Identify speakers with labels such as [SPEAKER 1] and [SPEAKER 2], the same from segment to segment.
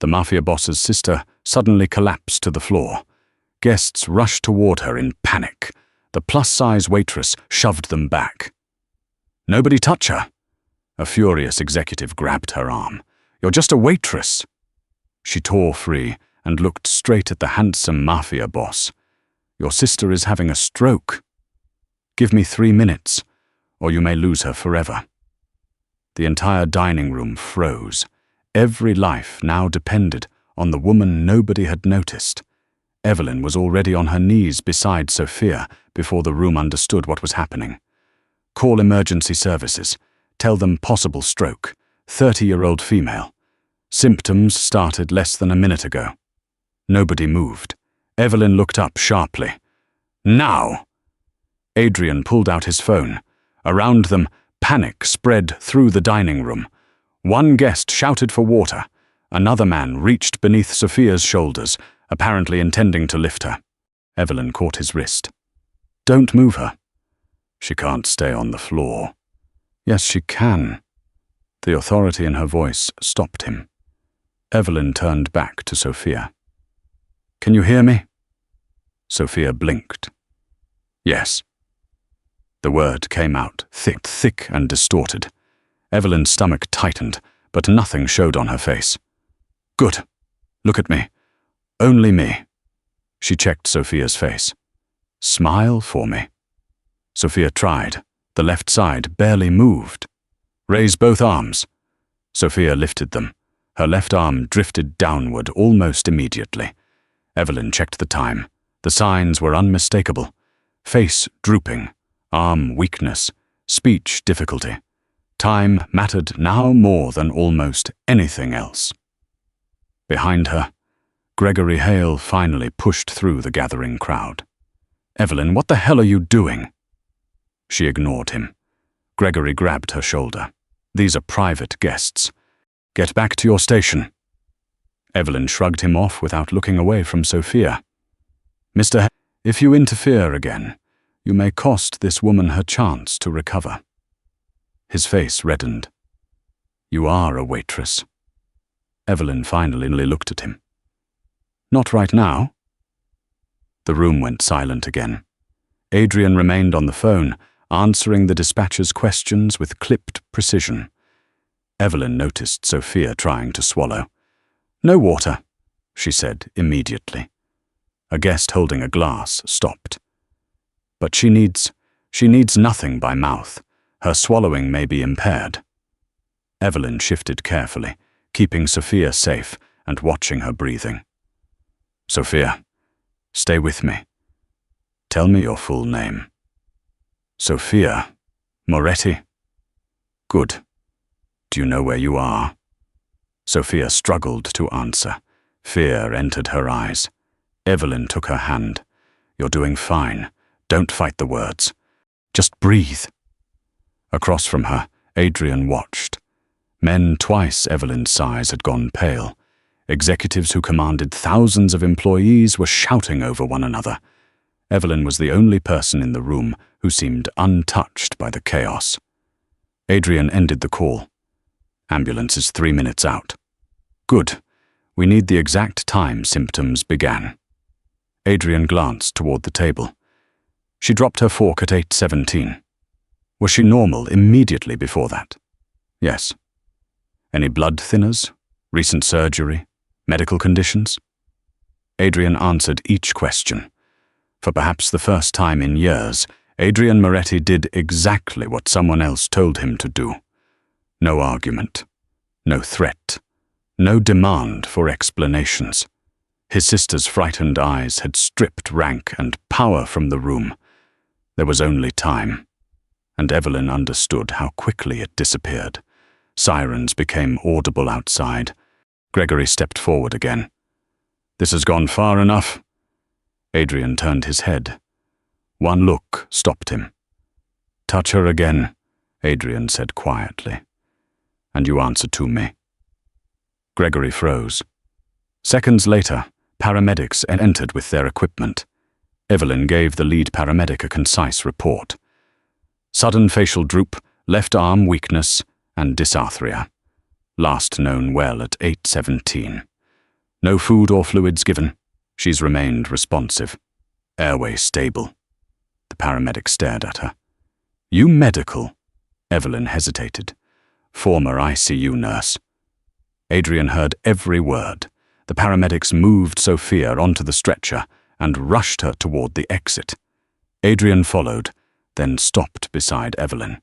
[SPEAKER 1] The Mafia boss's sister suddenly collapsed to the floor. Guests rushed toward her in panic. The plus-size waitress shoved them back. "Nobody touch her!" A furious executive grabbed her arm. "You're just a waitress!" She tore free and looked straight at the handsome Mafia boss. "Your sister is having a stroke. Give me 3 minutes, or you may lose her forever." The entire dining room froze. Every life now depended on the woman nobody had noticed. Evelyn was already on her knees beside Sophia before the room understood what was happening. "Call emergency services. Tell them possible stroke. 30-year-old female. Symptoms started less than a minute ago." Nobody moved. Evelyn looked up sharply. "Now!" Adrian pulled out his phone. Around them, panic spread through the dining room. One guest shouted for water. Another man reached beneath Sophia's shoulders, apparently intending to lift her. Evelyn caught his wrist. "Don't move her." "She can't stay on the floor." "Yes, she can." The authority in her voice stopped him. Evelyn turned back to Sophia. "Can you hear me?" Sophia blinked. "Yes." The word came out, thick and distorted. Evelyn's stomach tightened, but nothing showed on her face. "Good. Look at me. Only me." She checked Sophia's face. "Smile for me." Sophia tried. The left side barely moved. "Raise both arms." Sophia lifted them. Her left arm drifted downward almost immediately. Evelyn checked the time. The signs were unmistakable. Face drooping, arm weakness, speech difficulty. Time mattered now more than almost anything else. Behind her, Gregory Hale finally pushed through the gathering crowd. "Evelyn, what the hell are you doing?" She ignored him. Gregory grabbed her shoulder. "These are private guests. Get back to your station." Evelyn shrugged him off without looking away from Sophia. "Mr. Hale, if you interfere again, you may cost this woman her chance to recover." His face reddened. "You are a waitress." Evelyn finally looked at him. "Not right now." The room went silent again. Adrian remained on the phone, answering the dispatcher's questions with clipped precision. Evelyn noticed Sophia trying to swallow. "No water," she said immediately. A guest holding a glass stopped. "But she needs nothing by mouth. Her swallowing may be impaired." Evelyn shifted carefully, keeping Sophia safe and watching her breathing. "Sophia, stay with me. Tell me your full name." "Sophia Moretti." "Good. Do you know where you are?" Sophia struggled to answer. Fear entered her eyes. Evelyn took her hand. "You're doing fine. Don't fight the words. Just breathe." Across from her, Adrian watched. Men twice Evelyn's size had gone pale. Executives who commanded thousands of employees were shouting over one another. Evelyn was the only person in the room who seemed untouched by the chaos. Adrian ended the call. "Ambulance is 3 minutes out." "Good. We need the exact time symptoms began." Adrian glanced toward the table. She dropped her fork at 8:17. Was she normal immediately before that? Yes. Any blood thinners? Recent surgery? Medical conditions? Adrian answered each question. For perhaps the first time in years, Adrian Moretti did exactly what someone else told him to do. No argument, no threat, no demand for explanations. His sister's frightened eyes had stripped rank and power from the room. There was only time, and Evelyn understood how quickly it disappeared. Sirens became audible outside. Gregory stepped forward again. "This has gone far enough." Adrian turned his head. One look stopped him. "Touch her again," Adrian said quietly. "And you answer to me." Gregory froze. Seconds later, paramedics entered with their equipment. Evelyn gave the lead paramedic a concise report. Sudden facial droop, left arm weakness, and dysarthria. Last known well at 8:17. No food or fluids given. She's remained responsive. Airway stable. The paramedic stared at her. You medical? Evelyn hesitated. Former ICU nurse. Adrian heard every word. The paramedics moved Sophia onto the stretcher and rushed her toward the exit. Adrian followed, then stopped beside Evelyn.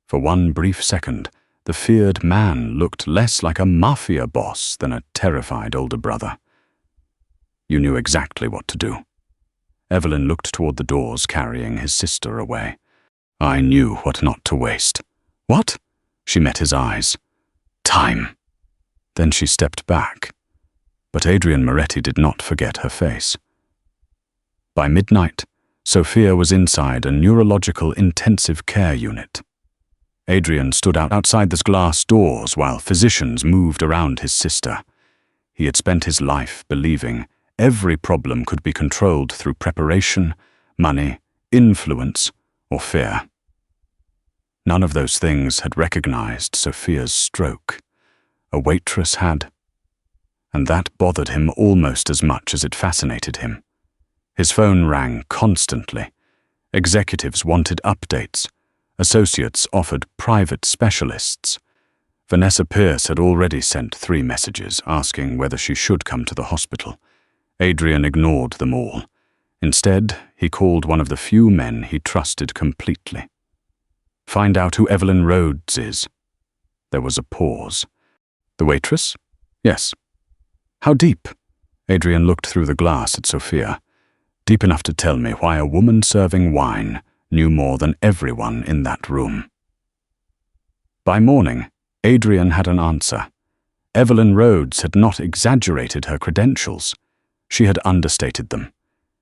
[SPEAKER 1] For one brief second, the feared man looked less like a Mafia boss than a terrified older brother. You knew exactly what to do. Evelyn looked toward the doors, carrying his sister away. I knew what not to waste. What? She met his eyes. Time. Then she stepped back. But Adrian Moretti did not forget her face. By midnight, Sophia was inside a neurological intensive care unit. Adrian stood outside the glass doors while physicians moved around his sister. He had spent his life believing every problem could be controlled through preparation, money, influence, or fear. None of those things had recognized Sophia's stroke. A waitress had. And that bothered him almost as much as it fascinated him. His phone rang constantly. Executives wanted updates. Associates offered private specialists. Vanessa Pierce had already sent 3 messages asking whether she should come to the hospital. Adrian ignored them all. Instead, he called one of the few men he trusted completely. Find out who Evelyn Rhodes is. There was a pause. The waitress? Yes. How deep? Adrian looked through the glass at Sophia. Deep enough to tell me why a woman serving wine knew more than everyone in that room. By morning, Adrian had an answer. Evelyn Rhodes had not exaggerated her credentials. She had understated them.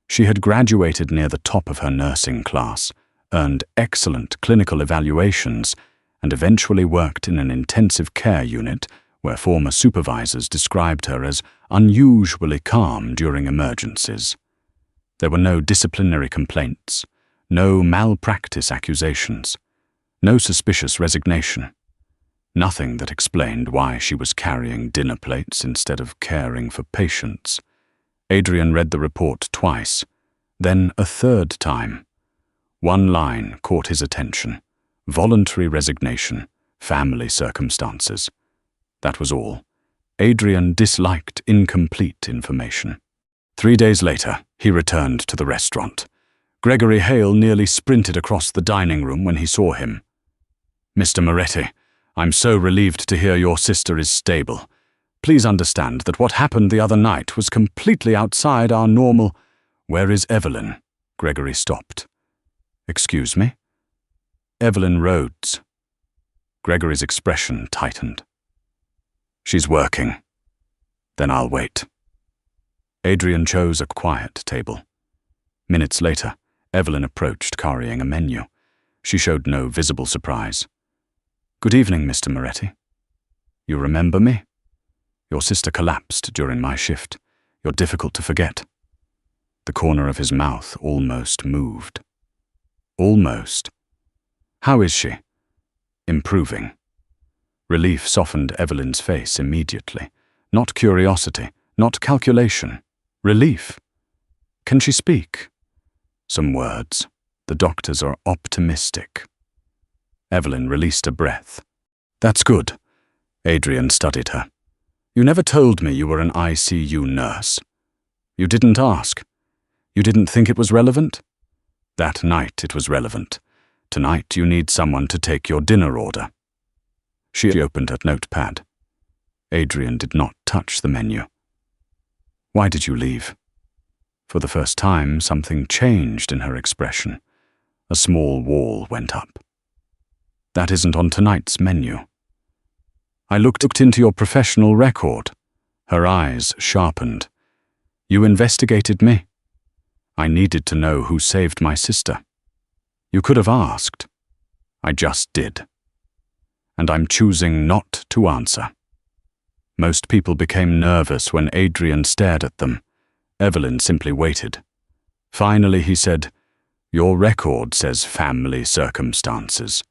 [SPEAKER 1] She had graduated near the top of her nursing class, earned excellent clinical evaluations, and eventually worked in an intensive care unit where former supervisors described her as unusually calm during emergencies. There were no disciplinary complaints, no malpractice accusations, no suspicious resignation. Nothing that explained why she was carrying dinner plates instead of caring for patients. Adrian read the report twice, then a third time. One line caught his attention. Voluntary resignation, family circumstances. That was all. Adrian disliked incomplete information. 3 days later, he returned to the restaurant. Gregory Hale nearly sprinted across the dining room when he saw him. Mr. Moretti, I'm so relieved to hear your sister is stable. Please understand that what happened the other night was completely outside our normal— Where is Evelyn? Gregory stopped. Excuse me? Evelyn Rhodes. Gregory's expression tightened. She's working. Then I'll wait. Adrian chose a quiet table. Minutes later, Evelyn approached carrying a menu. She showed no visible surprise. Good evening, Mr. Moretti. You remember me? Your sister collapsed during my shift. You're difficult to forget. The corner of his mouth almost moved. Almost. How is she? Improving. Relief softened Evelyn's face immediately. Not curiosity, not calculation. Relief. Can she speak? Some words. The doctors are optimistic. Evelyn released a breath. That's good. Adrian studied her. You never told me you were an ICU nurse. You didn't ask. You didn't think it was relevant? That night it was relevant. Tonight you need someone to take your dinner order. She opened her notepad. Adrian did not touch the menu. Why did you leave? For the first time, something changed in her expression. A small wall went up. That isn't on tonight's menu. I looked into your professional record. Her eyes sharpened. You investigated me. I needed to know who saved my sister. You could have asked. I just did. And I'm choosing not to answer. Most people became nervous when Adrian stared at them. Evelyn simply waited. Finally he said, Your record says family circumstances.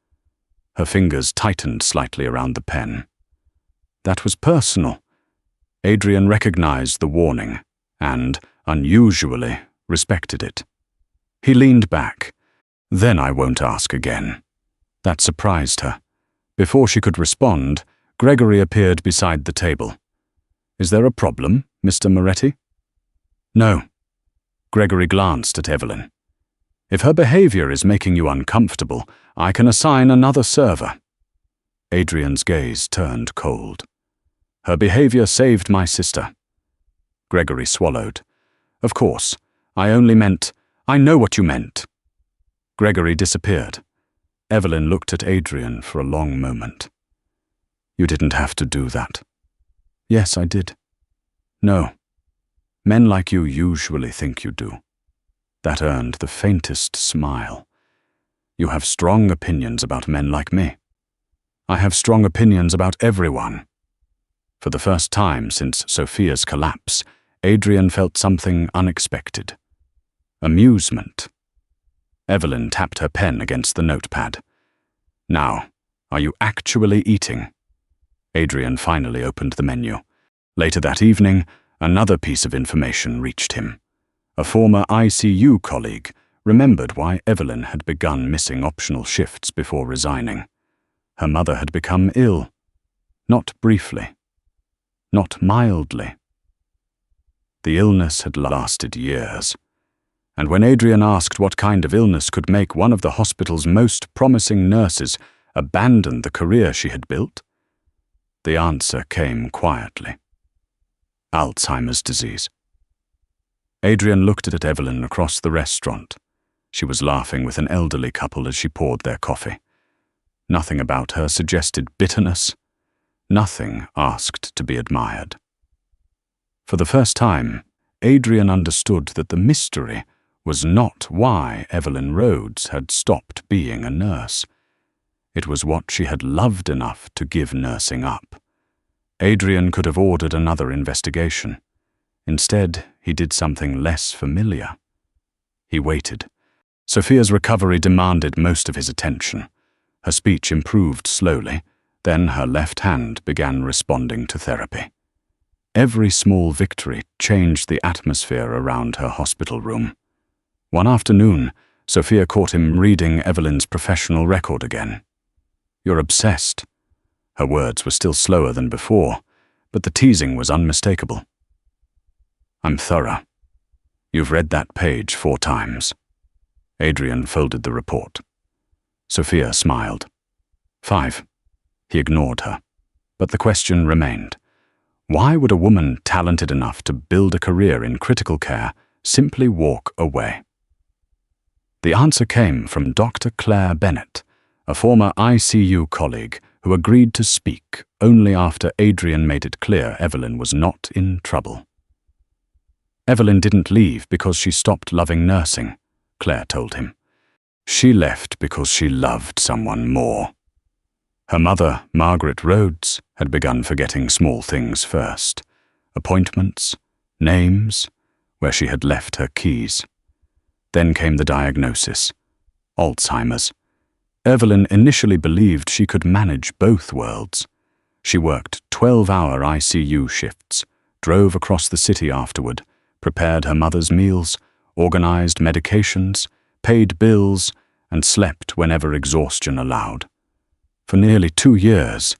[SPEAKER 1] Her fingers tightened slightly around the pen. That was personal. Adrian recognized the warning and, unusually, respected it. He leaned back. "Then I won't ask again." That surprised her. Before she could respond, Gregory appeared beside the table. "Is there a problem, Mr. Moretti?" "No." Gregory glanced at Evelyn. "If her behavior is making you uncomfortable, I can assign another server." Adrian's gaze turned cold. "Her behavior saved my sister." Gregory swallowed. "Of course, I only meant, I know what you meant." Gregory disappeared. Evelyn looked at Adrian for a long moment. "You didn't have to do that." "Yes, I did." "No. Men like you usually think you do." That earned the faintest smile. "You have strong opinions about men like me." "I have strong opinions about everyone." For the first time since Sophia's collapse, Adrian felt something unexpected. Amusement. Evelyn tapped her pen against the notepad. "Now, are you actually eating?" Adrian finally opened the menu. Later that evening, another piece of information reached him. A former ICU colleague remembered why Evelyn had begun missing optional shifts before resigning. Her mother had become ill. Not briefly. Not mildly. The illness had lasted years. And when Adrian asked what kind of illness could make one of the hospital's most promising nurses abandon the career she had built, the answer came quietly. Alzheimer's disease. Adrian looked at Evelyn across the restaurant. She was laughing with an elderly couple as she poured their coffee. Nothing about her suggested bitterness. Nothing asked to be admired. For the first time, Adrian understood that the mystery was not why Evelyn Rhodes had stopped being a nurse. It was what she had loved enough to give nursing up. Adrian could have ordered another investigation. Instead, he did something less familiar. He waited. Sophia's recovery demanded most of his attention. Her speech improved slowly, then her left hand began responding to therapy. Every small victory changed the atmosphere around her hospital room. One afternoon, Sophia caught him reading Evelyn's professional record again. "You're obsessed." Her words were still slower than before, but the teasing was unmistakable. "I'm thorough. You've read that page 4 times. Adrian folded the report. Sophia smiled. 5. He ignored her. But the question remained. Why would a woman talented enough to build a career in critical care simply walk away? The answer came from Dr. Claire Bennett, a former ICU colleague who agreed to speak only after Adrian made it clear Evelyn was not in trouble. Evelyn didn't leave because she stopped loving nursing, Claire told him. She left because she loved someone more. Her mother, Margaret Rhodes, had begun forgetting small things first. Appointments, names, where she had left her keys. Then came the diagnosis. Alzheimer's. Evelyn initially believed she could manage both worlds. She worked 12-hour ICU shifts, drove across the city afterward, prepared her mother's meals, organized medications, paid bills, and slept whenever exhaustion allowed. For nearly 2 years,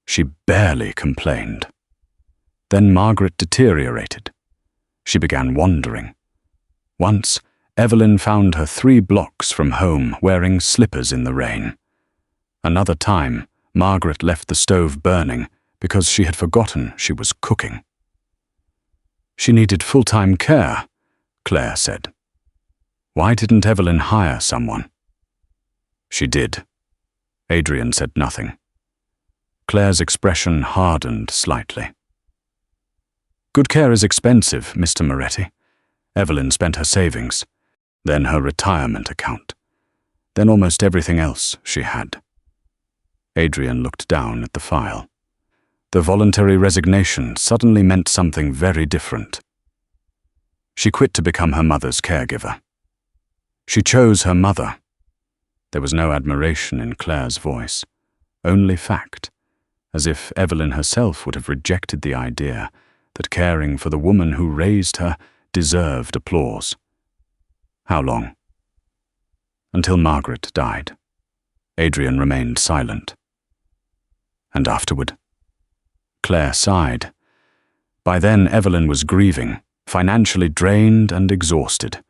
[SPEAKER 1] she barely complained. Then Margaret deteriorated. She began wandering. Once, Evelyn found her 3 blocks from home wearing slippers in the rain. Another time, Margaret left the stove burning because she had forgotten she was cooking. She needed full-time care, Claire said. Why didn't Evelyn hire someone? She did. Adrian said nothing. Claire's expression hardened slightly. Good care is expensive, Mr. Moretti. Evelyn spent her savings, then her retirement account, then almost everything else she had. Adrian looked down at the file. The voluntary resignation suddenly meant something very different. She quit to become her mother's caregiver. She chose her mother. There was no admiration in Claire's voice, only fact, as if Evelyn herself would have rejected the idea that caring for the woman who raised her deserved applause. How long? Until Margaret died. Adrian remained silent. And afterward? Claire sighed. By then, Evelyn was grieving, financially drained and exhausted.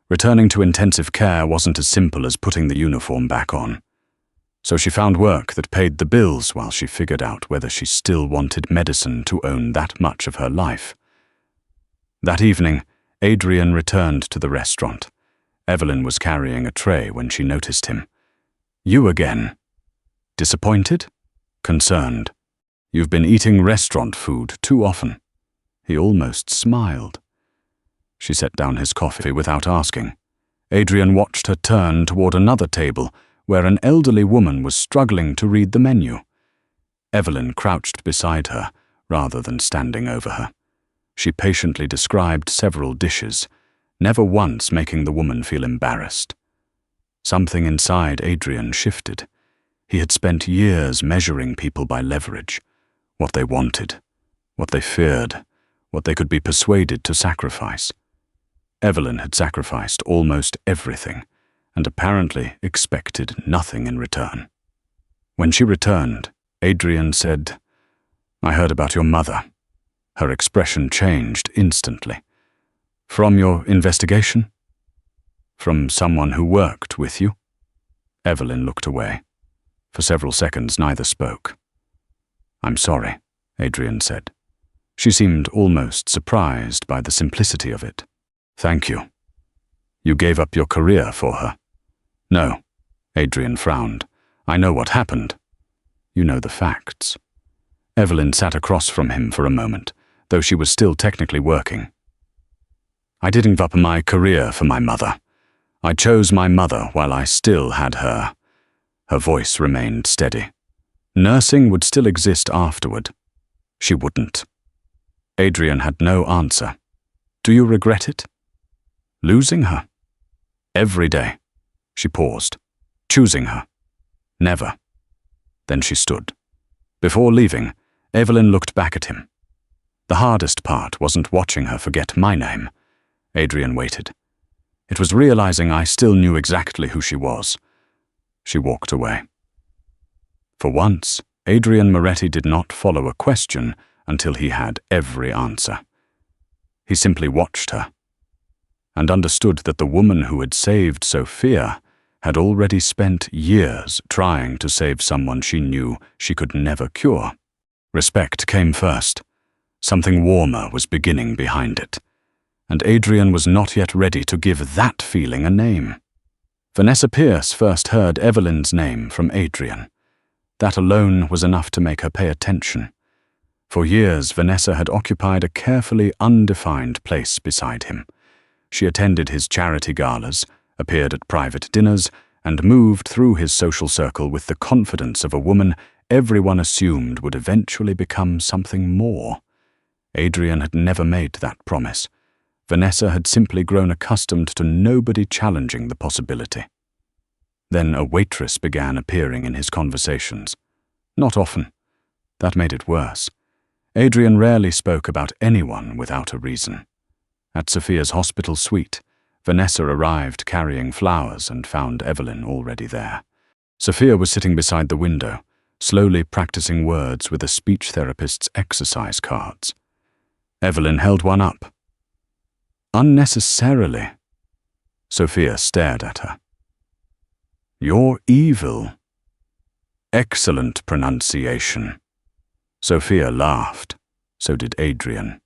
[SPEAKER 1] Returning to intensive care wasn't as simple as putting the uniform back on. So she found work that paid the bills while she figured out whether she still wanted medicine to own that much of her life. That evening, Adrian returned to the restaurant. Evelyn was carrying a tray when she noticed him. "You again?" Disappointed? Concerned. "You've been eating restaurant food too often." He almost smiled. She set down his coffee without asking. Adrian watched her turn toward another table where an elderly woman was struggling to read the menu. Evelyn crouched beside her rather than standing over her. She patiently described several dishes, never once making the woman feel embarrassed. Something inside Adrian shifted. He had spent years measuring people by leverage, what they wanted, what they feared, what they could be persuaded to sacrifice. Evelyn had sacrificed almost everything, and apparently expected nothing in return. When she returned, Adrian said, "I heard about your mother." Her expression changed instantly. "From your investigation? From someone who worked with you?" Evelyn looked away. For several seconds, neither spoke. "I'm sorry," Adrian said. She seemed almost surprised by the simplicity of it. "Thank you. You gave up your career for her?" "No," Adrian frowned. "I know what happened." "You know the facts." Evelyn sat across from him for a moment, though she was still technically working. "I didn't give up my career for my mother. I chose my mother while I still had her." Her voice remained steady. "Nursing would still exist afterward." "She wouldn't." Adrian had no answer. "Do you regret it?" "Losing her?" "Every day." She paused. "Choosing her?" "Never." Then she stood. Before leaving, Evelyn looked back at him. The hardest part wasn't watching her forget my name. Adrian waited. It was realizing I still knew exactly who she was. She walked away. For once, Adrian Moretti did not follow a question until he had every answer. He simply watched her, and understood that the woman who had saved Sophia had already spent years trying to save someone she knew she could never cure. Respect came first. Something warmer was beginning behind it, and Adrian was not yet ready to give that feeling a name. Vanessa Pierce first heard Evelyn's name from Adrian. That alone was enough to make her pay attention. For years, Vanessa had occupied a carefully undefined place beside him. She attended his charity galas, appeared at private dinners, and moved through his social circle with the confidence of a woman everyone assumed would eventually become something more. Adrian had never made that promise. Vanessa had simply grown accustomed to nobody challenging the possibility. Then a waitress began appearing in his conversations. Not often. That made it worse. Adrian rarely spoke about anyone without a reason. At Sophia's hospital suite, Vanessa arrived carrying flowers and found Evelyn already there. Sophia was sitting beside the window, slowly practicing words with a speech therapist's exercise cards. Evelyn held one up. Unnecessarily. Sophia stared at her. "You're evil." "Excellent pronunciation." Sophia laughed. So did Adrian.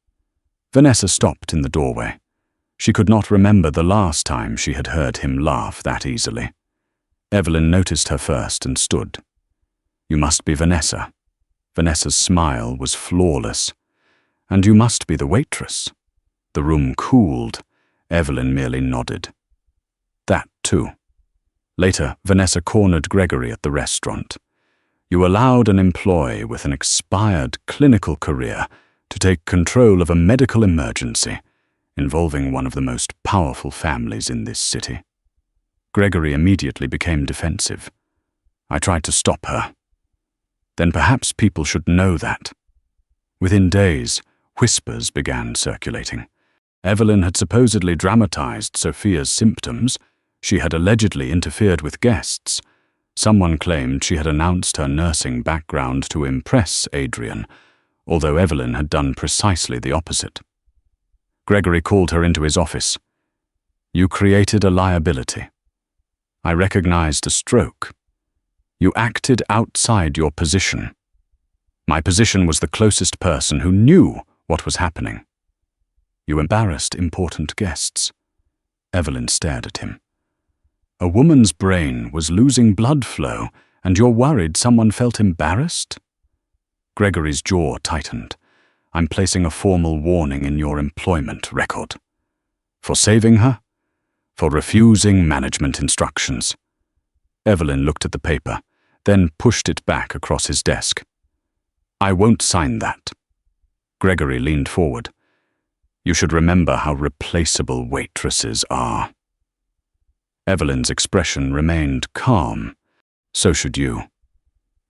[SPEAKER 1] Vanessa stopped in the doorway. She could not remember the last time she had heard him laugh that easily. Evelyn noticed her first and stood. "You must be Vanessa." Vanessa's smile was flawless. "And you must be the waitress." The room cooled. Evelyn merely nodded. "That too." Later, Vanessa cornered Gregory at the restaurant. "You allowed an employee with an expired clinical career to take control of a medical emergency involving one of the most powerful families in this city." Gregory immediately became defensive. "I tried to stop her." "Then perhaps people should know that." Within days, Whispers began circulating. Evelyn had supposedly dramatized Sophia's symptoms. She had allegedly interfered with guests. Someone claimed she had announced her nursing background to impress Adrian, although Evelyn had done precisely the opposite. Gregory called her into his office. "You created a liability. I recognized a stroke. You acted outside your position. My position was the closest person who knew what was happening. You embarrassed important guests." Evelyn stared at him. "A woman's brain was losing blood flow, and you're worried someone felt embarrassed?" Gregory's jaw tightened. "I'm placing a formal warning in your employment record. For saving her? For refusing management instructions." Evelyn looked at the paper, then pushed it back across his desk. "I won't sign that." Gregory leaned forward. "You should remember how replaceable waitresses are." Evelyn's expression remained calm. So should you.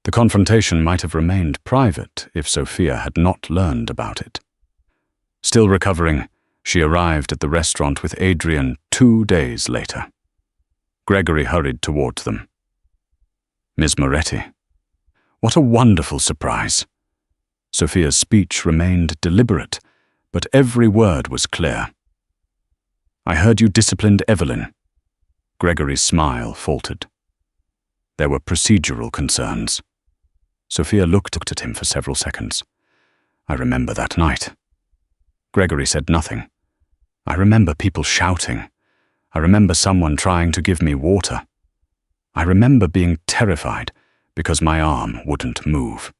[SPEAKER 1] The confrontation might have remained private if Sophia had not learned about it. Still recovering, she arrived at the restaurant with Adrian 2 days later. Gregory hurried towards them. "Ms. Moretti, what a wonderful surprise." Sophia's speech remained deliberate, but every word was clear. "I heard you disciplined Evelyn." Gregory's smile faltered. There were procedural concerns. Sophia looked at him for several seconds. "I remember that night." Gregory said nothing. "I remember people shouting. I remember someone trying to give me water. I remember being terrified because my arm wouldn't move."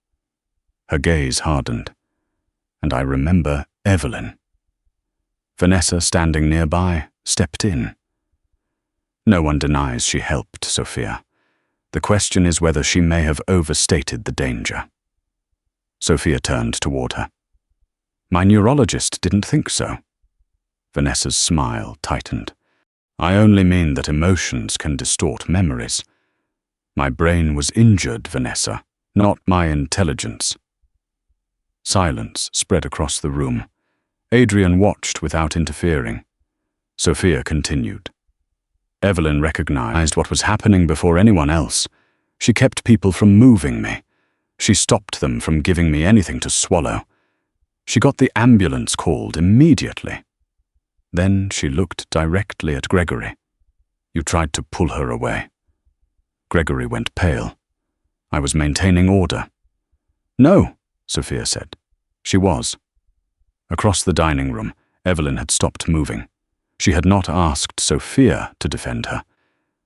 [SPEAKER 1] Her gaze hardened. "And I remember Evelyn." Vanessa, standing nearby, stepped in. No one denies she helped Sophia. The question is whether she may have overstated the danger. Sophia turned toward her. "My neurologist didn't think so." Vanessa's smile tightened. "I only mean that emotions can distort memories. My brain was injured, Vanessa, not my intelligence." Silence spread across the room. Adrian watched without interfering. Sophia continued. "Evelyn recognized what was happening before anyone else. She kept people from moving me. She stopped them from giving me anything to swallow. She got the ambulance called immediately." Then she looked directly at Gregory. "You tried to pull her away." Gregory went pale. "I was maintaining order." "No," Sophia said. She was. Across the dining room, Evelyn had stopped moving. She had not asked Sophia to defend her.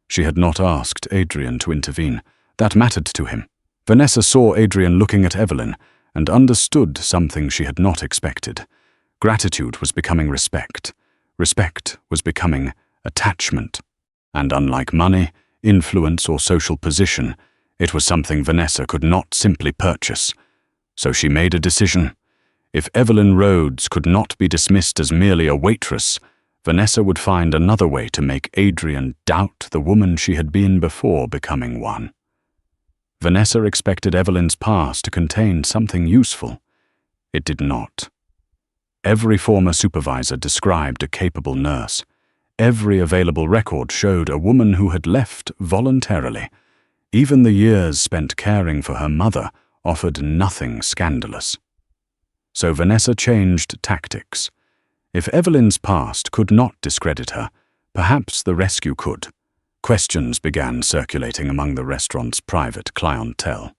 [SPEAKER 1] She had not asked Adrian to intervene. That mattered to him. Vanessa saw Adrian looking at Evelyn and understood something she had not expected. Gratitude was becoming respect. Respect was becoming attachment. And unlike money, influence, or social position, it was something Vanessa could not simply purchase. So she made a decision. If Evelyn Rhodes could not be dismissed as merely a waitress, Vanessa would find another way to make Adrian doubt the woman she had been before becoming one. Vanessa expected Evelyn's past to contain something useful. It did not. Every former supervisor described a capable nurse. Every available record showed a woman who had left voluntarily. Even the years spent caring for her mother offered nothing scandalous. So Vanessa changed tactics. If Evelyn's past could not discredit her, perhaps the rescue could. Questions began circulating among the restaurant's private clientele.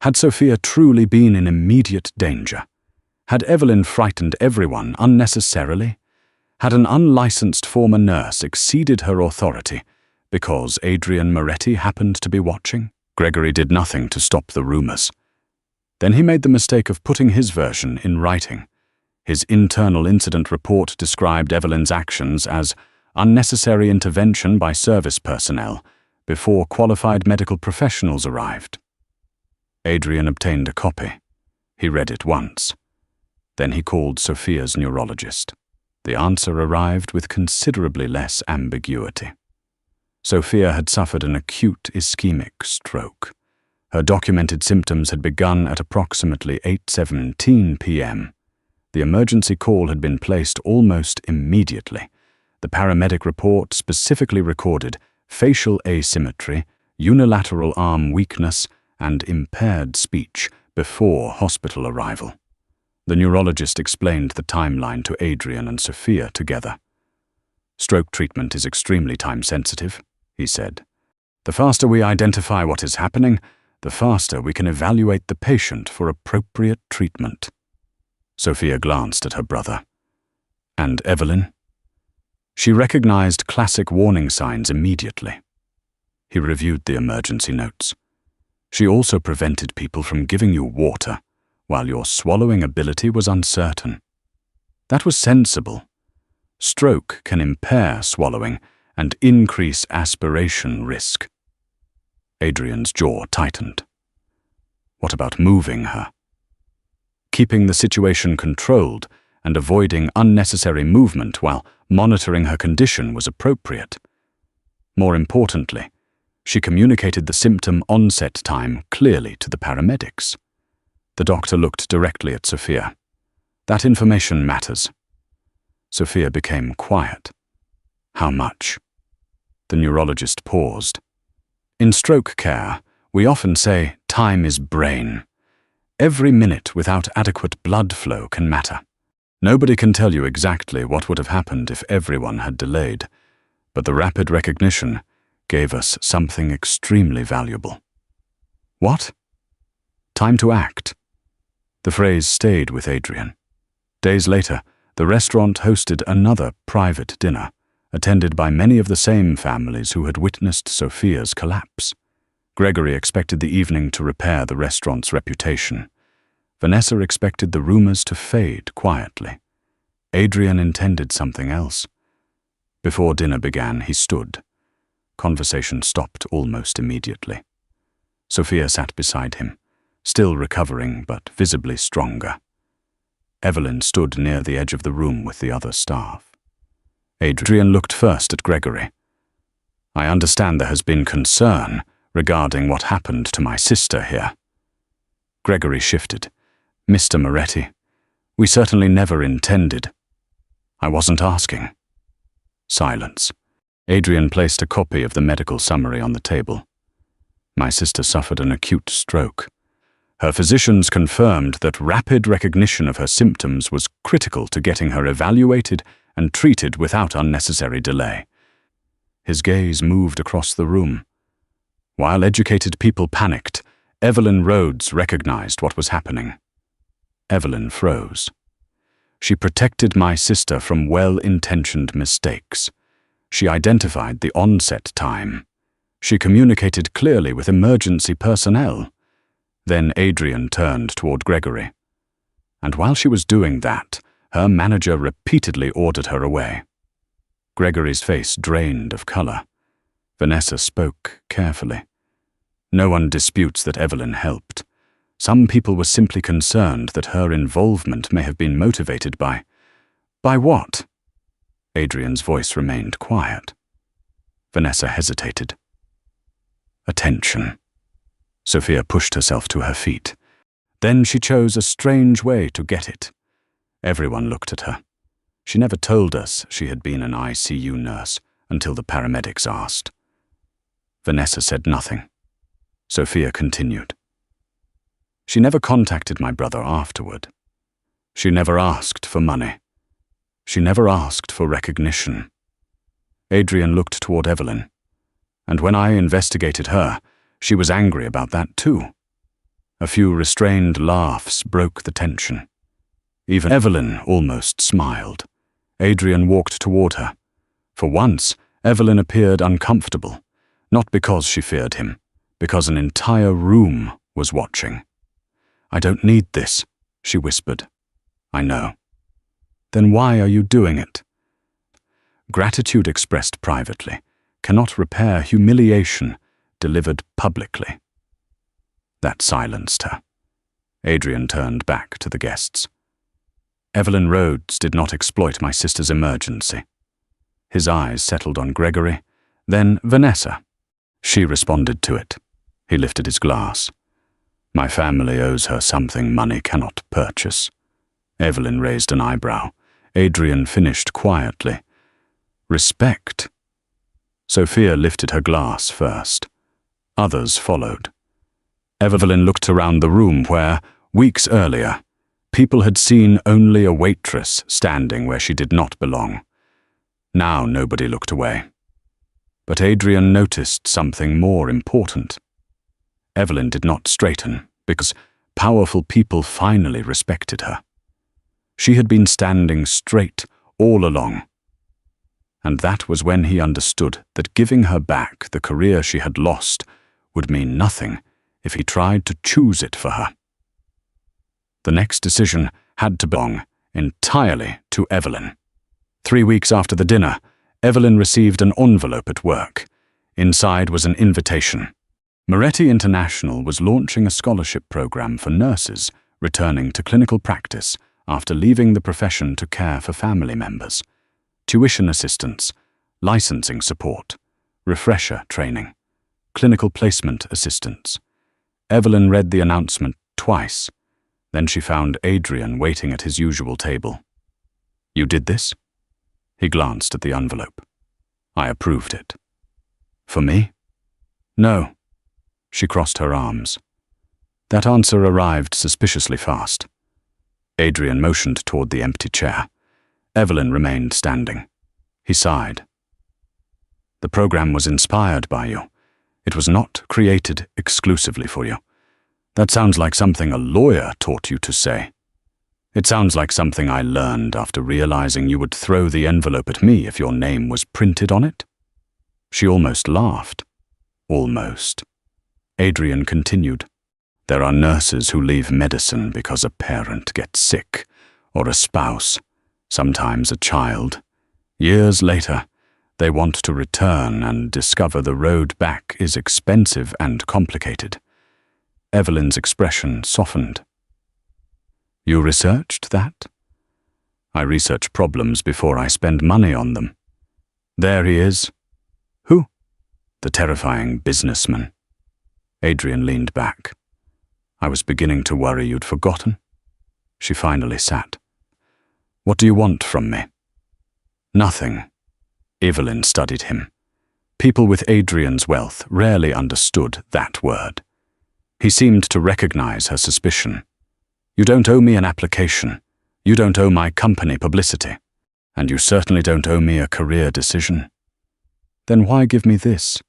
[SPEAKER 1] Had Sophia truly been in immediate danger? Had Evelyn frightened everyone unnecessarily? Had an unlicensed former nurse exceeded her authority because Adrian Moretti happened to be watching? Gregory did nothing to stop the rumors. Then he made the mistake of putting his version in writing. His internal incident report described Evelyn's actions as unnecessary intervention by service personnel before qualified medical professionals arrived. Adrian obtained a copy. He read it once. Then he called Sophia's neurologist. The answer arrived with considerably less ambiguity. Sophia had suffered an acute ischemic stroke. Her documented symptoms had begun at approximately 8:17 p.m. The emergency call had been placed almost immediately. The paramedic report specifically recorded facial asymmetry, unilateral arm weakness, and impaired speech before hospital arrival. The neurologist explained the timeline to Adrian and Sophia together. "Stroke treatment is extremely time-sensitive," he said. "The faster we identify what is happening, the faster we can evaluate the patient for appropriate treatment." Sophia glanced at her brother. "And Evelyn?" She recognized classic warning signs immediately. He reviewed the emergency notes. "She also prevented people from giving you water, while your swallowing ability was uncertain. That was sensible. Stroke can impair swallowing and increase aspiration risk." Adrian's jaw tightened. "What about moving her?" Keeping the situation controlled and avoiding unnecessary movement while monitoring her condition was appropriate. More importantly, she communicated the symptom onset time clearly to the paramedics. The doctor looked directly at Sophia. "That information matters." Sophia became quiet. "How much?" The neurologist paused. "In stroke care, we often say time is brain. Every minute without adequate blood flow can matter. Nobody can tell you exactly what would have happened if everyone had delayed, but the rapid recognition gave us something extremely valuable." "What?" "Time to act." The phrase stayed with Adrian. Days later, the restaurant hosted another private dinner, attended by many of the same families who had witnessed Sophia's collapse. Gregory expected the evening to repair the restaurant's reputation. Vanessa expected the rumors to fade quietly. Adrian intended something else. Before dinner began, he stood. Conversation stopped almost immediately. Sophia sat beside him, still recovering but visibly stronger. Evelyn stood near the edge of the room with the other staff. Adrian looked first at Gregory. "I understand there has been concern regarding what happened to my sister here." Gregory shifted. "Mr. Moretti, we certainly never intended." "I wasn't asking." Silence. Adrian placed a copy of the medical summary on the table. "My sister suffered an acute stroke. Her physicians confirmed that rapid recognition of her symptoms was critical to getting her evaluated and treated without unnecessary delay." His gaze moved across the room. While educated people panicked, Evelyn Rhodes recognized what was happening. Evelyn froze. "She protected my sister from well-intentioned mistakes. She identified the onset time. She communicated clearly with emergency personnel." Then Adrian turned toward Gregory. "And while she was doing that, her manager repeatedly ordered her away." Gregory's face drained of color. Vanessa spoke carefully. "No one disputes that Evelyn helped. Some people were simply concerned that her involvement may have been motivated by..." "By what?" Adrian's voice remained quiet. Vanessa hesitated. "Attention." Sophia pushed herself to her feet. Then she chose a strange way to get it. Everyone looked at her. She never told us she had been an ICU nurse until the paramedics asked. Vanessa said nothing. Sophia continued. "She never contacted my brother afterward. She never asked for money. She never asked for recognition." Adrian looked toward Evelyn. "And when I investigated her, she was angry about that too." A few restrained laughs broke the tension. Even Evelyn almost smiled. Adrian walked toward her. For once, Evelyn appeared uncomfortable, not because she feared him, because an entire room was watching. "I don't need this," she whispered. "I know." "Then why are you doing it?" Gratitude expressed privately cannot repair humiliation delivered publicly. That silenced her. Adrian turned back to the guests. "Evelyn Rhodes did not exploit my sister's emergency." His eyes settled on Gregory, then Vanessa. She responded to it. He lifted his glass. "My family owes her something money cannot purchase." Evelyn raised an eyebrow. Adrian finished quietly. Respect. Sophia lifted her glass first. Others followed. Evelyn looked around the room where, weeks earlier, people had seen only a waitress standing where she did not belong. Now nobody looked away. But Adrian noticed something more important. Evelyn did not straighten because powerful people finally respected her. She had been standing straight all along. And that was when he understood that giving her back the career she had lost would mean nothing if he tried to choose it for her. The next decision had to belong entirely to Evelyn. 3 weeks after the dinner, Evelyn received an envelope at work. Inside was an invitation. Moretti International was launching a scholarship program for nurses returning to clinical practice after leaving the profession to care for family members. Tuition assistance, licensing support, refresher training, clinical placement assistance. Evelyn read the announcement twice. Then she found Adrian waiting at his usual table. "You did this?" He glanced at the envelope. "I approved it." "For me?" "No." She crossed her arms. That answer arrived suspiciously fast. Adrian motioned toward the empty chair. Evelyn remained standing. He sighed. "The program was inspired by you. It was not created exclusively for you. That sounds like something a lawyer taught you to say. It sounds like something I learned after realizing you would throw the envelope at me if your name was printed on it." She almost laughed. Almost. Adrian continued. "There are nurses who leave medicine because a parent gets sick, or a spouse, sometimes a child. Years later, they want to return and discover the road back is expensive and complicated." Evelyn's expression softened. "You researched that?" "I research problems before I spend money on them." "There he is." "Who?" "The terrifying businessman." Adrian leaned back. "I was beginning to worry you'd forgotten." She finally sat. "What do you want from me?" "Nothing." Evelyn studied him. People with Adrian's wealth rarely understood that word. He seemed to recognize her suspicion. "You don't owe me an application. You don't owe my company publicity. And you certainly don't owe me a career decision." "Then why give me this?"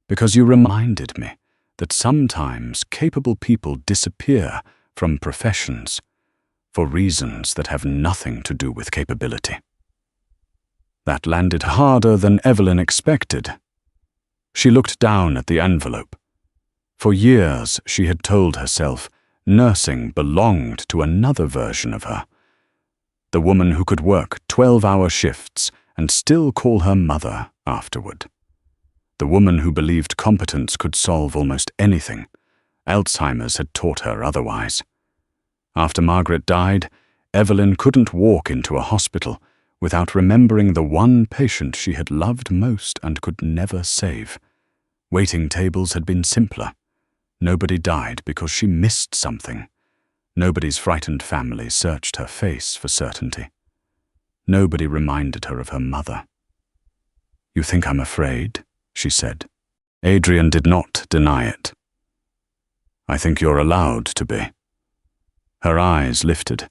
[SPEAKER 1] "Because you reminded me that sometimes capable people disappear from professions for reasons that have nothing to do with capability." That landed harder than Evelyn expected. She looked down at the envelope. For years, she had told herself nursing belonged to another version of her. The woman who could work 12-hour shifts and still call her mother afterward. The woman who believed competence could solve almost anything. Alzheimer's had taught her otherwise. After Margaret died, Evelyn couldn't walk into a hospital without remembering the one patient she had loved most and could never save. Waiting tables had been simpler. Nobody died because she missed something. Nobody's frightened family searched her face for certainty. Nobody reminded her of her mother. "You think I'm afraid?" she said. Adrian did not deny it. "I think you're allowed to be." Her eyes lifted.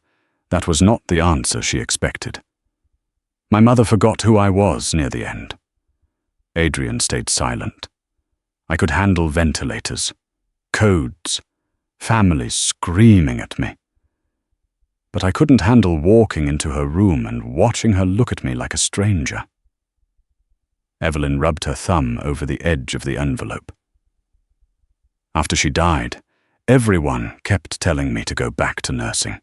[SPEAKER 1] That was not the answer she expected. "My mother forgot who I was near the end." Adrian stayed silent. "I could handle ventilators, codes, families screaming at me. But I couldn't handle walking into her room and watching her look at me like a stranger." Evelyn rubbed her thumb over the edge of the envelope. "After she died, everyone kept telling me to go back to nursing,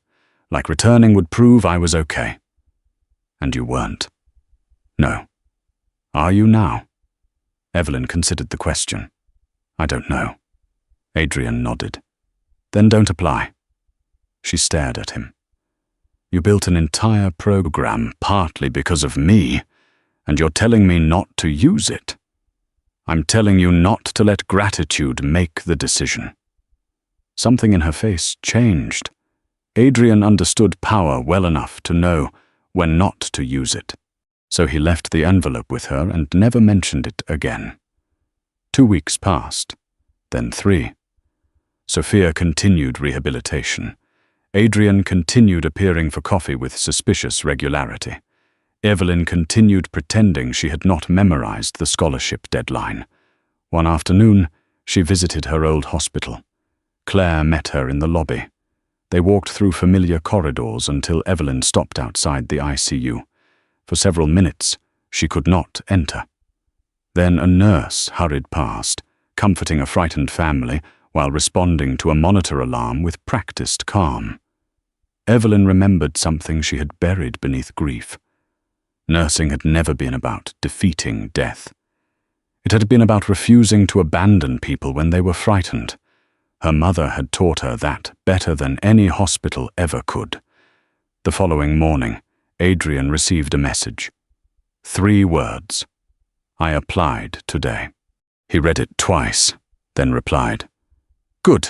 [SPEAKER 1] like returning would prove I was okay. And you weren't." "No." "Are you now?" Evelyn considered the question. "I don't know." Adrian nodded. "Then don't apply." She stared at him. "You built an entire program partly because of me, and you're telling me not to use it. I'm telling you not to let gratitude make the decision." Something in her face changed. Adrian understood power well enough to know when not to use it, so he left the envelope with her and never mentioned it again. 2 weeks passed, then 3. Sophia continued rehabilitation. Adrian continued appearing for coffee with suspicious regularity. Evelyn continued pretending she had not memorized the scholarship deadline. One afternoon, she visited her old hospital. Claire met her in the lobby. They walked through familiar corridors until Evelyn stopped outside the ICU. For several minutes, she could not enter. Then a nurse hurried past, comforting a frightened family while responding to a monitor alarm with practiced calm. Evelyn remembered something she had buried beneath grief. Nursing had never been about defeating death. It had been about refusing to abandon people when they were frightened. Her mother had taught her that better than any hospital ever could. The following morning, Adrian received a message. 3 words. I applied today. He read it twice, then replied, Good.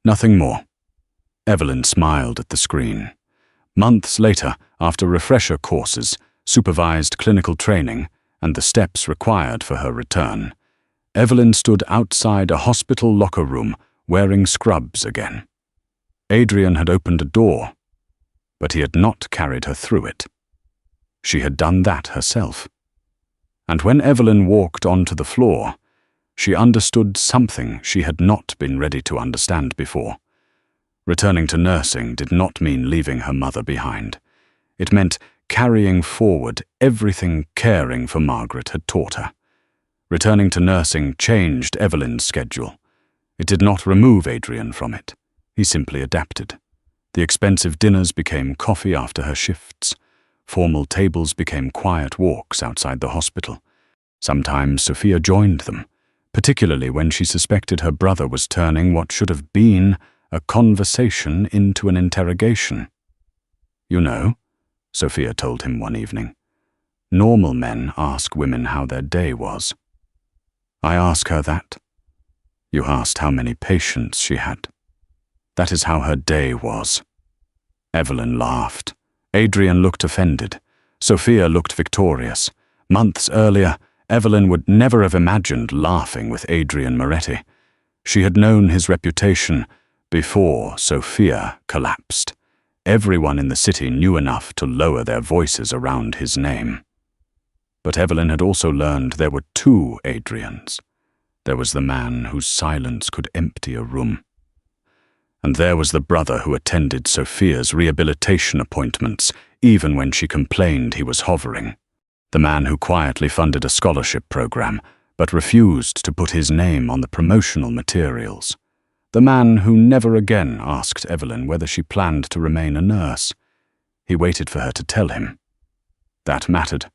[SPEAKER 1] Nothing more. Evelyn smiled at the screen. Months later, after refresher courses, supervised clinical training, and the steps required for her return, Evelyn stood outside a hospital locker room wearing scrubs again. Adrian had opened a door, but he had not carried her through it. She had done that herself. And when Evelyn walked onto the floor, she understood something she had not been ready to understand before. Returning to nursing did not mean leaving her mother behind. It meant carrying forward everything caring for Margaret had taught her. Returning to nursing changed Evelyn's schedule. It did not remove Adrian from it. He simply adapted. The expensive dinners became coffee after her shifts. Formal tables became quiet walks outside the hospital. Sometimes Sophia joined them, particularly when she suspected her brother was turning what should have been a conversation into an interrogation. You know, Sophia told him one evening, normal men ask women how their day was. I ask her that. You asked how many patients she had. That is how her day was. Evelyn laughed. Adrian looked offended. Sophia looked victorious. Months earlier, Evelyn would never have imagined laughing with Adrian Moretti. She had known his reputation before Sophia collapsed. Everyone in the city knew enough to lower their voices around his name. But Evelyn had also learned there were 2 Adrians. There was the man whose silence could empty a room. And there was the brother who attended Sophia's rehabilitation appointments, even when she complained he was hovering. The man who quietly funded a scholarship program, but refused to put his name on the promotional materials. The man who never again asked Evelyn whether she planned to remain a nurse. He waited for her to tell him. That mattered.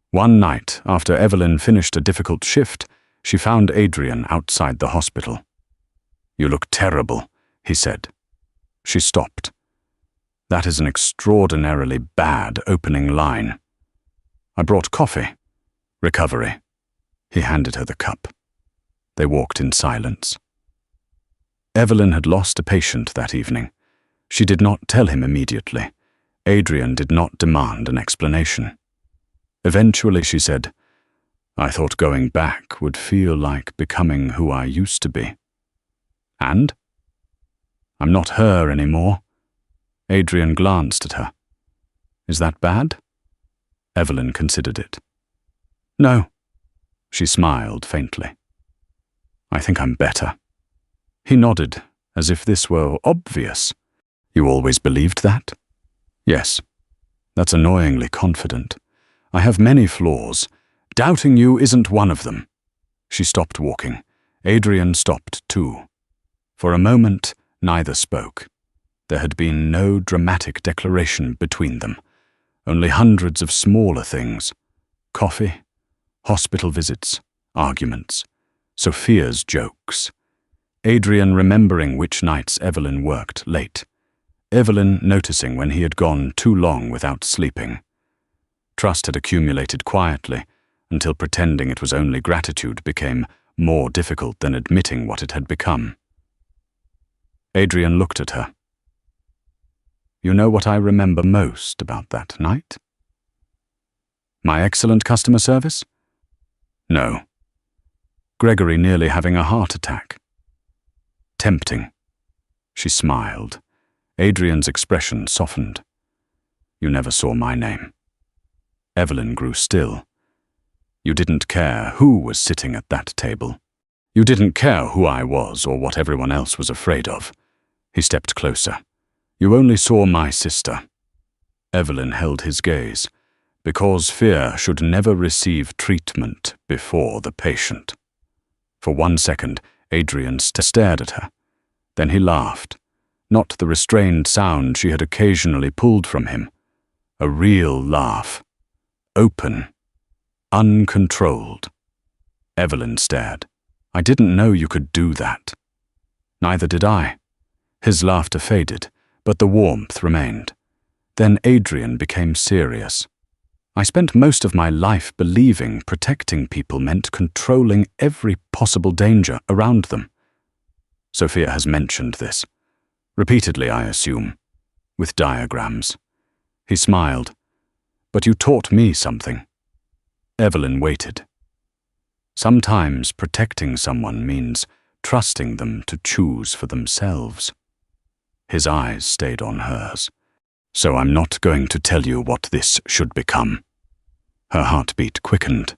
[SPEAKER 1] One night, after Evelyn finished a difficult shift, she found Adrian outside the hospital. You look terrible, he said. She stopped. That is an extraordinarily bad opening line. I brought coffee. Recovery. He handed her the cup. They walked in silence. Evelyn had lost a patient that evening. She did not tell him immediately. Adrian did not demand an explanation. Eventually she said, I thought going back would feel like becoming who I used to be. And? I'm not her anymore. Adrian glanced at her. Is that bad? Evelyn considered it. No. She smiled faintly. I think I'm better. He nodded, as if this were obvious. You always believed that? Yes. That's annoyingly confident. I have many flaws. Doubting you isn't one of them. She stopped walking. Adrian stopped too. For a moment, neither spoke. There had been no dramatic declaration between them. Only hundreds of smaller things. Coffee, hospital visits, arguments, Sophia's jokes. Adrian remembering which nights Evelyn worked late. Evelyn noticing when he had gone too long without sleeping. Trust had accumulated quietly until pretending it was only gratitude became more difficult than admitting what it had become. Adrian looked at her. You know what I remember most about that night? My excellent customer service? No. Gregory nearly having a heart attack. Tempting. She smiled. Adrian's expression softened. You never saw my name. Evelyn grew still. You didn't care who was sitting at that table. You didn't care who I was or what everyone else was afraid of. He stepped closer. You only saw my sister. Evelyn held his gaze, because fear should never receive treatment before the patient. For 1 second, Adrian stared at her. Then he laughed, not the restrained sound she had occasionally pulled from him. A real laugh. Open. Uncontrolled. Evelyn stared. I didn't know you could do that. Neither did I. His laughter faded, but the warmth remained. Then Adrian became serious. I spent most of my life believing protecting people meant controlling every possible danger around them. Sophia has mentioned this. Repeatedly, I assume. With diagrams. He smiled. But you taught me something. Evelyn waited. Sometimes protecting someone means trusting them to choose for themselves. His eyes stayed on hers. So I'm not going to tell you what this should become. Her heartbeat quickened.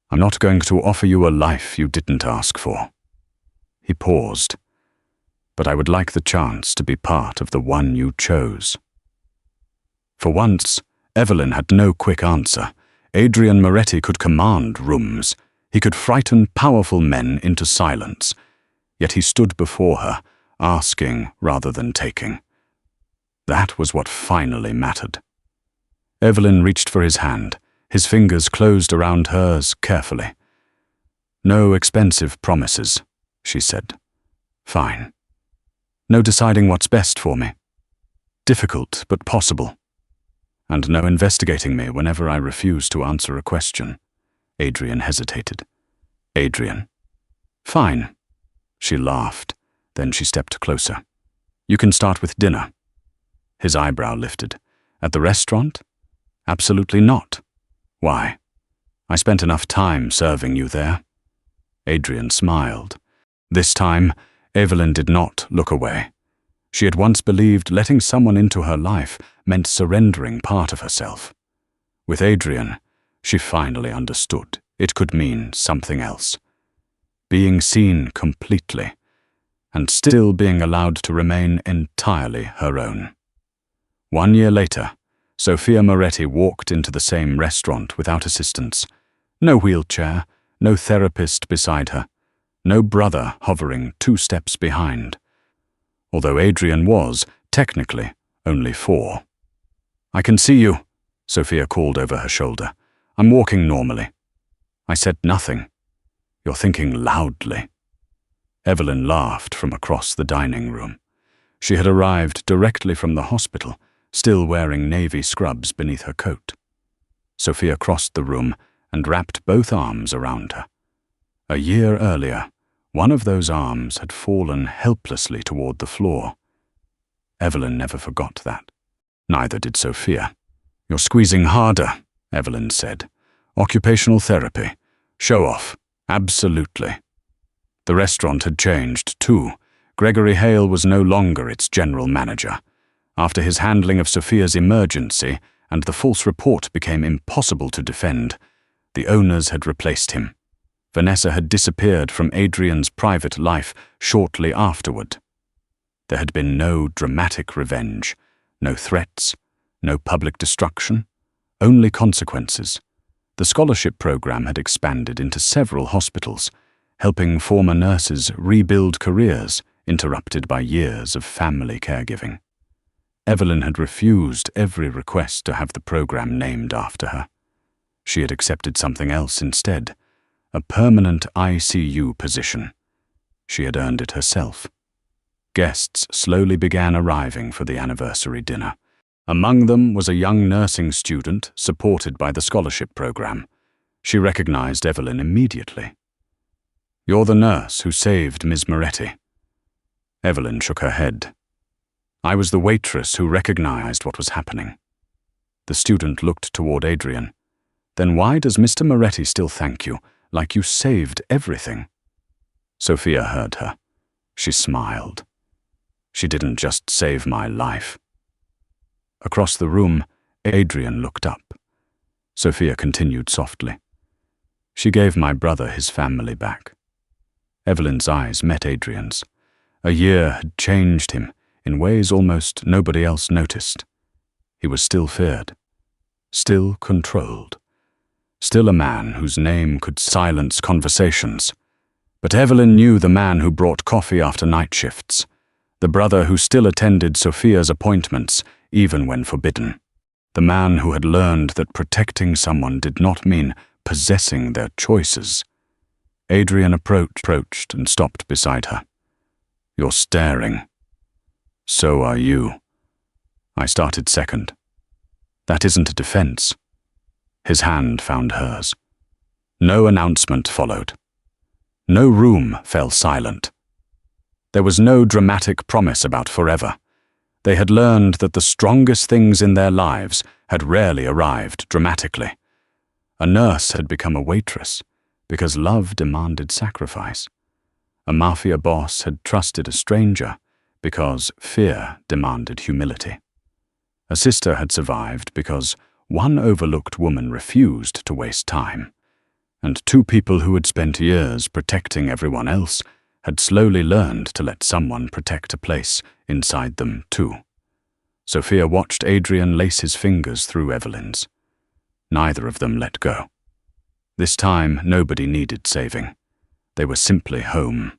[SPEAKER 1] I'm not going to offer you a life you didn't ask for. He paused. But I would like the chance to be part of the one you chose. For once, Evelyn had no quick answer. Adrian Moretti could command rooms. He could frighten powerful men into silence. Yet he stood before her, asking rather than taking. That was what finally mattered. Evelyn reached for his hand. His fingers closed around hers carefully. No expensive promises, she said. Fine. No deciding what's best for me. Difficult, but possible. And no investigating me whenever I refuse to answer a question. Adrian hesitated. Adrian. Fine. She laughed. Then she stepped closer. You can start with dinner. His eyebrow lifted. At the restaurant? Absolutely not. Why? I spent enough time serving you there. Adrian smiled. This time, Evelyn did not look away. She had once believed letting someone into her life meant surrendering part of herself. With Adrian, she finally understood it could mean something else. Being seen completely, and still being allowed to remain entirely her own. 1 year later, Sophia Moretti walked into the same restaurant without assistance. No wheelchair, no therapist beside her, no brother hovering 2 steps behind. Although Adrian was, technically, only 4. I can see you, Sophia called over her shoulder. I'm walking normally. I said nothing. You're thinking loudly. Evelyn laughed from across the dining room. She had arrived directly from the hospital, still wearing navy scrubs beneath her coat. Sophia crossed the room and wrapped both arms around her. A year earlier, one of those arms had fallen helplessly toward the floor. Evelyn never forgot that. Neither did Sophia. You're squeezing harder, Evelyn said. Occupational therapy. Show off. Absolutely. The restaurant had changed, too. Gregory Hale was no longer its general manager. After his handling of Sophia's emergency and the false report became impossible to defend, the owners had replaced him. Vanessa had disappeared from Adrian's private life shortly afterward. There had been no dramatic revenge, no threats, no public destruction, only consequences. The scholarship program had expanded into several hospitals, helping former nurses rebuild careers interrupted by years of family caregiving. Evelyn had refused every request to have the program named after her. She had accepted something else instead, a permanent ICU position. She had earned it herself. Guests slowly began arriving for the anniversary dinner. Among them was a young nursing student supported by the scholarship program. She recognized Evelyn immediately. You're the nurse who saved Ms. Moretti. Evelyn shook her head. I was the waitress who recognized what was happening. The student looked toward Adrian. Then why does Mr. Moretti still thank you, like you saved everything? Sophia heard her. She smiled. She didn't just save my life. Across the room, Adrian looked up. Sophia continued softly. She gave my brother his family back. Evelyn's eyes met Adrian's. A year had changed him in ways almost nobody else noticed. He was still feared, still controlled, still a man whose name could silence conversations. But Evelyn knew the man who brought coffee after night shifts, the brother who still attended Sophia's appointments even when forbidden, the man who had learned that protecting someone did not mean possessing their choices. Adrian approached and stopped beside her. "You're staring." "So are you." I started second. "That isn't a defense." His hand found hers. No announcement followed. No room fell silent. There was no dramatic promise about forever. They had learned that the strongest things in their lives had rarely arrived dramatically. A nurse had become a waitress because love demanded sacrifice. A mafia boss had trusted a stranger because fear demanded humility. A sister had survived because one overlooked woman refused to waste time. And two people who had spent years protecting everyone else had slowly learned to let someone protect a place inside them too. Sophia watched Adrian lace his fingers through Evelyn's. Neither of them let go. This time, nobody needed saving. They were simply home.